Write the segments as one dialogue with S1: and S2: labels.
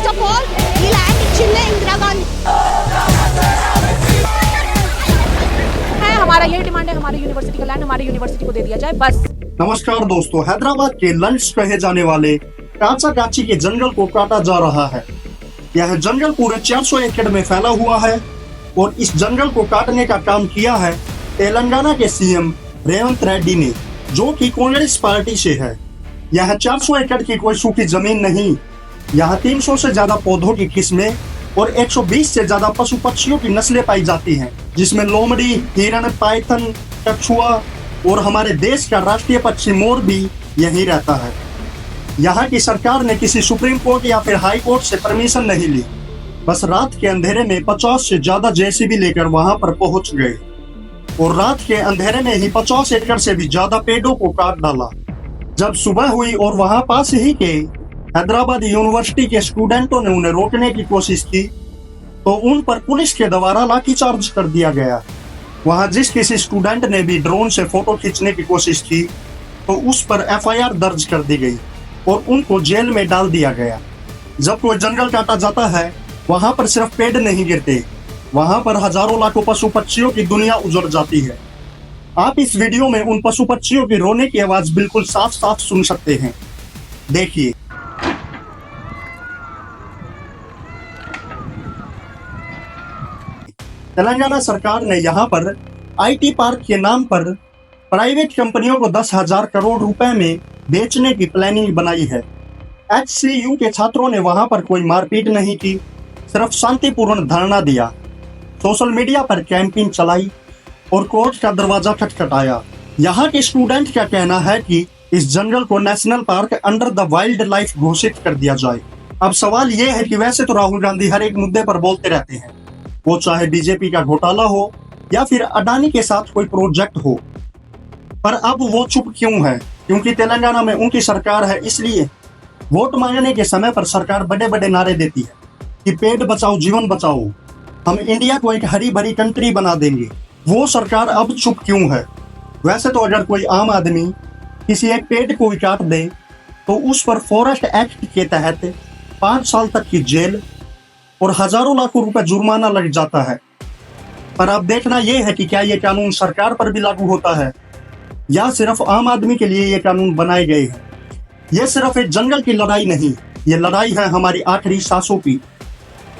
S1: First of all, we land Chile Indira Gandhi है, हमारा यही डिमांड है, हमारी यूनिवर्सिटी का लैंड हमारी यूनिवर्सिटी को दे दिया जाए बस।
S2: नमस्कार दोस्तों, हैदराबाद के लंच कहे जाने वाले काचा काची के जंगल को काटा जा रहा है। यह जंगल पूरे 400 एकड़ में फैला हुआ है और इस जंगल को काटने का काम किया है तेलंगाना के सीएम रेवंत रेड्डी ने, जो कि कांग्रेस पार्टी से है। यह 400 एकड़ की कोई सूखी जमीन नहीं, यहाँ 300 से ज्यादा पौधों की किस्में और 120 से ज्यादा पशु पक्षियों की नस्लें पाई जाती हैं, जिसमें लोमड़ी, हिरण, पाइथन, कछुआ और हमारे देश का राष्ट्रीय पक्षी मोर भी यहीं रहता है। यहाँ की सरकार ने किसी सुप्रीम कोर्ट या फिर हाई कोर्ट से परमिशन नहीं ली, बस रात के अंधेरे में 50 से ज्यादा जेसीबी लेकर वहां पर पहुंच गए और रात के अंधेरे में ही 50 एकड़ से भी ज्यादा पेड़ों को काट डाला। जब सुबह हुई और वहां पास ही के हैदराबाद यूनिवर्सिटी के स्टूडेंटों ने उन्हें रोकने की कोशिश की तो उन पर पुलिस के द्वारा लाठीचार्ज कर दिया गया। वहां जिस किसी स्टूडेंट ने भी ड्रोन से फोटो खींचने की कोशिश की तो उस पर एफआईआर दर्ज कर दी गई और उनको जेल में डाल दिया गया। जब कोई जंगल काटा जाता है वहां पर सिर्फ पेड़ नहीं गिरते, वहां पर हजारों लाखों पशु पक्षियों की दुनिया उजड़ जाती है। आप इस वीडियो में उन पशु पक्षियों की रोने की आवाज बिल्कुल साफ साफ सुन सकते हैं, देखिए। तेलंगाना सरकार ने यहाँ पर आईटी पार्क के नाम पर प्राइवेट कंपनियों को 10,000 करोड़ रुपए में बेचने की प्लानिंग बनाई है। HCU के छात्रों ने वहां पर कोई मारपीट नहीं की, सिर्फ शांतिपूर्ण धरना दिया, सोशल मीडिया पर कैंपेन चलाई और कोर्ट का दरवाजा खटखटाया। यहाँ के स्टूडेंट का कहना है कि इस जंगल को national park under the wild life घोषित कर दिया जाए। अब सवाल ये है कि वैसे तो राहुल गांधी हर एक मुद्दे पर बोलते रहते हैं, वो चाहे बीजेपी का घोटाला हो या फिर अडानी के साथ कोई प्रोजेक्ट हो, पर अब वो चुप क्यों है? क्योंकि तेलंगाना में उनकी सरकार है, इसलिए वोट मांगने के समय पर सरकार बड़े बड़े नारे देती है कि पेड़ बचाओ जीवन बचाओ, हम इंडिया को एक हरी भरी कंट्री बना देंगे। वो सरकार अब चुप क्यों है? वैसे तो अगर कोई आम आदमी किसी एक पेड़ को काट दे तो उस पर फॉरेस्ट एक्ट के तहत 5 साल तक की जेल और हजारों लाखों रुपए जुर्माना लग जाता है। पर अब देखना यह है कि क्या ये कानून सरकार पर भी लागू होता है या सिर्फ आम आदमी के लिए ये कानून बनाए गए हैं। ये सिर्फ एक जंगल की लड़ाई नहीं, ये लड़ाई है हमारी आखिरी सांसों की।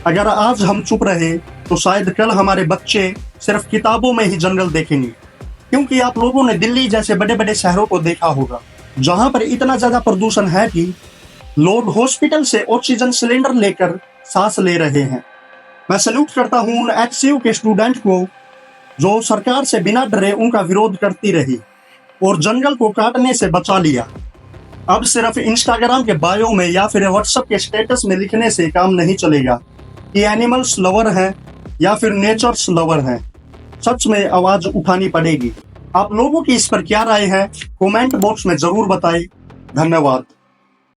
S2: अगर आज हम चुप रहे तो शायद कल हमारे बच्चे सिर्फ किताबों में ही जंगल देखेंगे। क्योंकि आप लोगों ने दिल्ली जैसे बड़े बड़े शहरों को देखा होगा जहां पर इतना ज्यादा प्रदूषण है कि लोग हॉस्पिटल से ऑक्सीजन सिलेंडर लेकर सांस ले रहे हैं। मैं सैल्यूट करता हूं उन HCU के स्टूडेंट को जो सरकार से बिना डरे उनका विरोध करती रही और जंगल को काटने से बचा लिया। अब सिर्फ इंस्टाग्राम के बायो में या फिर व्हाट्सएप के स्टेटस में लिखने से काम नहीं चलेगा कि एनिमल्स लवर हैं या फिर नेचर्स लवर हैं। सच में आवाज उठानी पड़ेगी। आप लोगों की इस पर क्या राय है? कमेंट बॉक्स में जरूर बताएं। धन्यवाद।